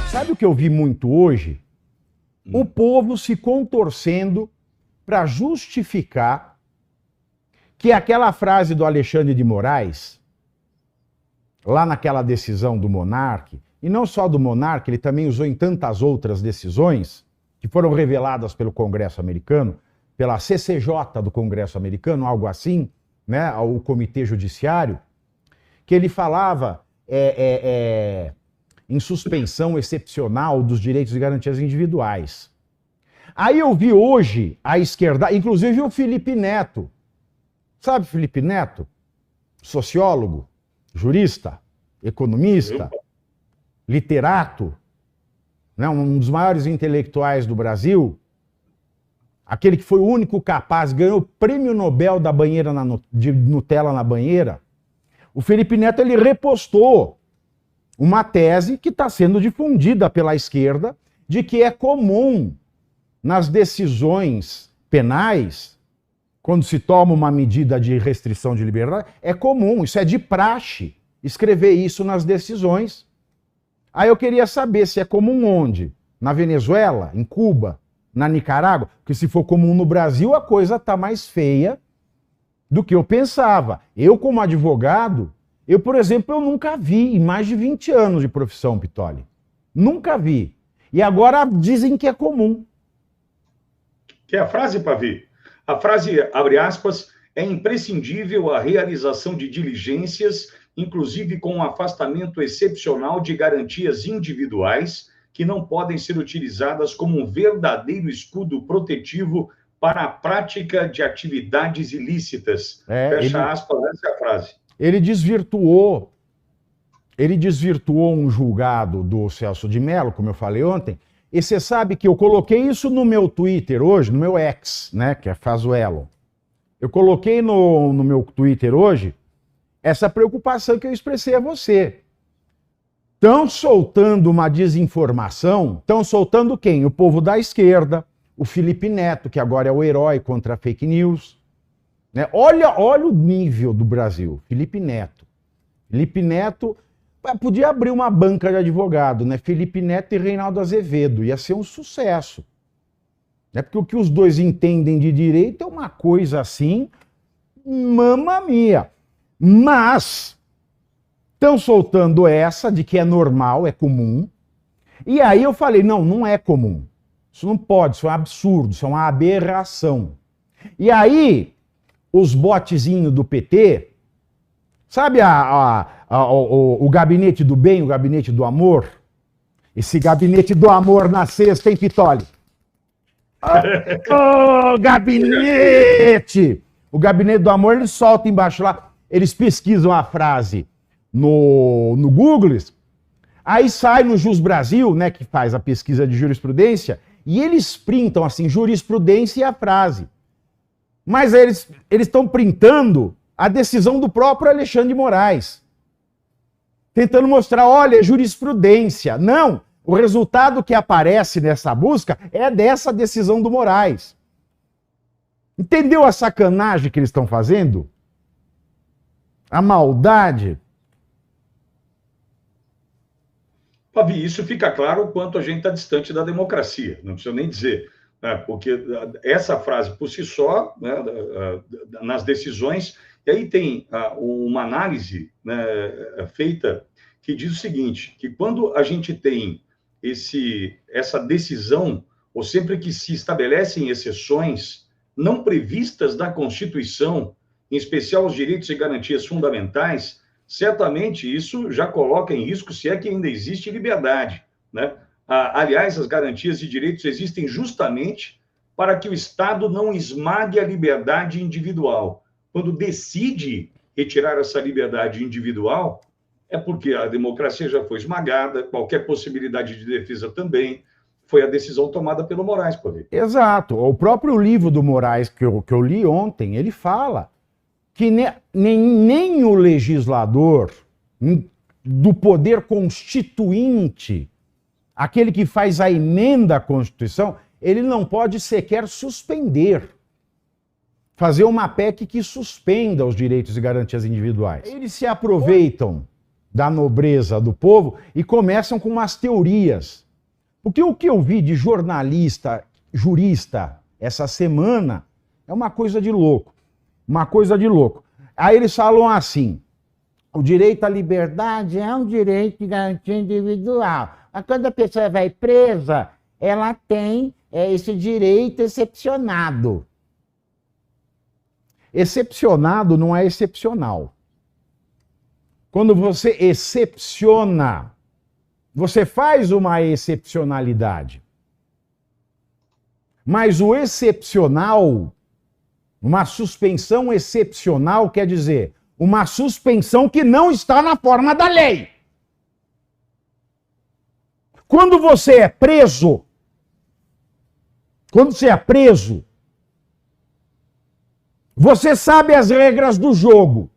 Sabe o que eu vi muito hoje? O povo se contorcendo para justificar que aquela frase do Alexandre de Moraes, lá naquela decisão do Monark, e não só do Monark, ele também usou em tantas outras decisões que foram reveladas pelo Congresso americano, pela CCJ do Congresso americano, algo assim, né, o Comitê Judiciário, que ele falava em suspensão excepcional dos direitos e garantias individuais. Aí eu vi hoje a esquerda, inclusive o Felipe Neto. Sabe Felipe Neto? Sociólogo, jurista, economista, literato, né, um dos maiores intelectuais do Brasil, aquele que foi o único capaz, ganhou o prêmio Nobel da banheira de Nutella na banheira. O Felipe Neto, ele repostou uma tese que está sendo difundida pela esquerda de que é comum nas decisões penais, quando se toma uma medida de restrição de liberdade, é comum, isso é de praxe, escrever isso nas decisões. Aí eu queria saber se é comum onde? Na Venezuela, em Cuba, na Nicarágua? Porque se for comum no Brasil, a coisa está mais feia do que eu pensava. Eu, como advogado, por exemplo, eu nunca vi, em mais de 20 anos de profissão, Pitoli. Nunca vi. E agora dizem que é comum. Que é a frase, Pavi? A frase, abre aspas, é imprescindível a realização de diligências, inclusive com um afastamento excepcional de garantias individuais, que não podem ser utilizadas como um verdadeiro escudo protetivo para a prática de atividades ilícitas. Fecha aspas, essa é a frase. Ele desvirtuou um julgado do Celso de Mello, como eu falei ontem, e você sabe que eu coloquei isso no meu Twitter hoje, no meu ex, né, que faz o Elon. Eu coloquei no meu Twitter hoje essa preocupação que eu expressei a você. Estão soltando uma desinformação, estão soltando quem? O povo da esquerda, o Felipe Neto, que agora é o herói contra a fake news. Né? Olha o nível do Brasil, Felipe Neto. Felipe Neto podia abrir uma banca de advogado, né? Felipe Neto e Reinaldo Azevedo, ia ser um sucesso. Né? Porque o que os dois entendem de direito é uma coisa assim, mamma mia. Mas estão soltando essa de que é normal, é comum. E aí eu falei, não é comum. Isso não pode, isso é um absurdo, isso é uma aberração. E aí, os botezinhos do PT, sabe o gabinete do bem, o gabinete do amor? Esse gabinete do amor na sexta, hein, Pitoli? Gabinete! O gabinete do amor, eles soltam embaixo lá, eles pesquisam a frase no Google, aí sai no Jus Brasil, né, que faz a pesquisa de jurisprudência, e eles printam assim, jurisprudência e a frase. Mas eles estão printando a decisão do próprio Alexandre de Moraes. Tentando mostrar, olha, é jurisprudência. Não, o resultado que aparece nessa busca é dessa decisão do Moraes. Entendeu a sacanagem que eles estão fazendo? A maldade? Pavi, isso fica claro o quanto a gente está distante da democracia, não precisa nem dizer, né? Porque essa frase por si só, né, nas decisões, e aí tem uma análise, né, feita que diz o seguinte, que quando a gente tem essa decisão, ou sempre que se estabelecem exceções não previstas na Constituição, em especial os direitos e garantias fundamentais, certamente isso já coloca em risco, se é que ainda existe liberdade, né? Aliás, as garantias e direitos existem justamente para que o Estado não esmague a liberdade individual. Quando decide retirar essa liberdade individual, é porque a democracia já foi esmagada, qualquer possibilidade de defesa também. Foi a decisão tomada pelo Moraes, por ver. Exato. O próprio livro do Moraes, que eu li ontem, ele fala que nem o legislador do poder constituinte, aquele que faz a emenda à Constituição, ele não pode sequer suspender. fazer uma PEC que suspenda os direitos e garantias individuais. Eles se aproveitam da nobreza do povo e começam com umas teorias. Porque o que eu vi de jornalista, jurista, essa semana, é uma coisa de louco. Uma coisa de louco. Aí eles falam assim, o direito à liberdade é um direito de garantia individual. Mas quando a pessoa vai presa, ela tem esse direito excepcionado. Excepcionado não é excepcional. Quando você excepciona, você faz uma excepcionalidade. Mas o excepcional, uma suspensão excepcional, quer dizer, uma suspensão que não está na forma da lei. Quando você é preso, você sabe as regras do jogo.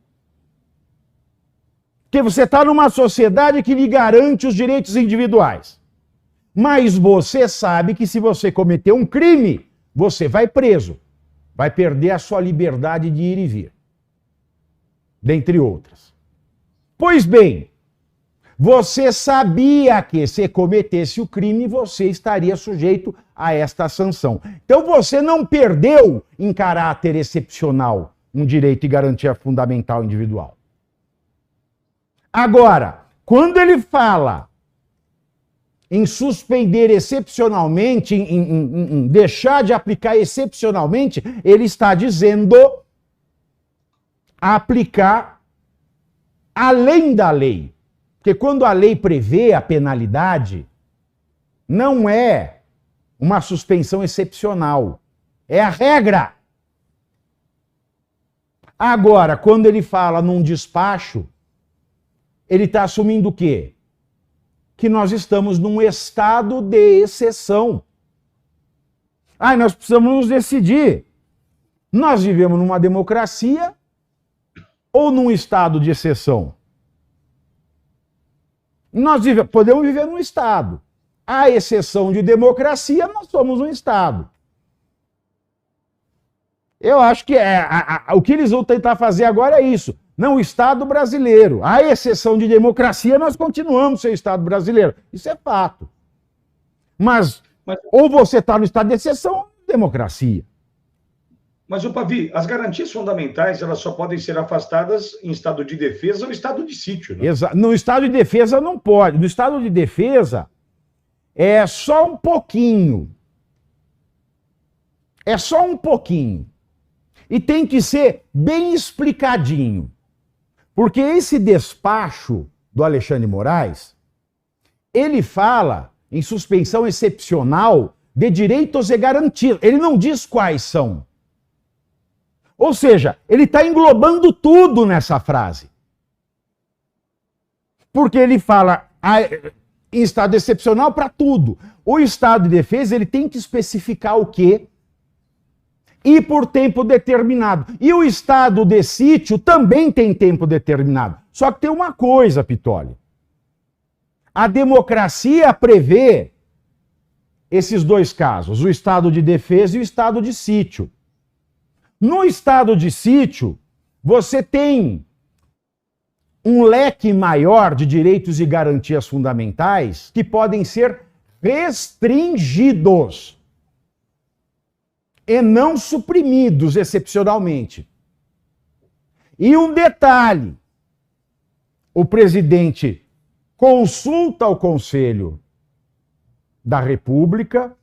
Porque você está numa sociedade que lhe garante os direitos individuais. Mas você sabe que se você cometer um crime, você vai preso. Vai perder a sua liberdade de ir e vir. Dentre outras. Pois bem, você sabia que se cometesse o crime, você estaria sujeito a esta sanção. Então você não perdeu em caráter excepcional um direito e garantia fundamental individual. Agora, quando ele fala em suspender excepcionalmente, em deixar de aplicar excepcionalmente, ele está dizendo aplicar além da lei. Porque quando a lei prevê a penalidade, não é uma suspensão excepcional, é a regra. Agora, quando ele fala num despacho, ele está assumindo o quê? Que nós estamos num estado de exceção. Nós precisamos nos decidir. Nós vivemos numa democracia ou num estado de exceção? Nós podemos viver num estado. À exceção de democracia, nós somos um estado. Eu acho que o que eles vão tentar fazer agora é isso. Não, o Estado brasileiro. À exceção de democracia, nós continuamos ser Estado brasileiro. Isso é fato. Mas ou você está no estado de exceção ou democracia. Mas, Pavi, as garantias fundamentais elas só podem ser afastadas em estado de defesa ou estado de sítio. Né? No estado de defesa não pode. No estado de defesa é só um pouquinho. É só um pouquinho. E tem que ser bem explicadinho. Porque esse despacho do Alexandre de Moraes, ele fala em suspensão excepcional de direitos e garantias. Ele não diz quais são. Ou seja, ele está englobando tudo nessa frase. Porque ele fala em estado excepcional para tudo. O estado de defesa ele tem que especificar o quê? E por tempo determinado. E o estado de sítio também tem tempo determinado. Só que tem uma coisa, Pitoli. A democracia prevê esses dois casos, o estado de defesa e o estado de sítio. No estado de sítio, você tem um leque maior de direitos e garantias fundamentais que podem ser restringidos e não suprimidos excepcionalmente. E um detalhe, o presidente consulta o Conselho da República,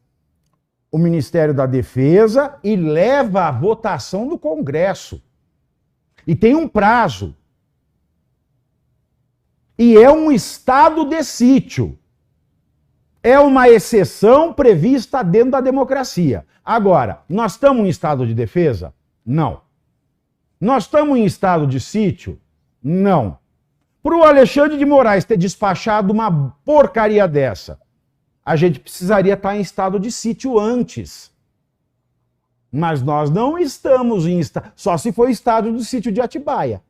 o Ministério da Defesa e leva à votação do Congresso. E tem um prazo. E é um estado de sítio. É uma exceção prevista dentro da democracia. Agora, nós estamos em estado de defesa? Não. Nós estamos em estado de sítio? Não. Para o Alexandre de Moraes ter despachado uma porcaria dessa, a gente precisaria estar em estado de sítio antes. Mas nós não estamos em estado... Só se for estado do sítio de Atibaia.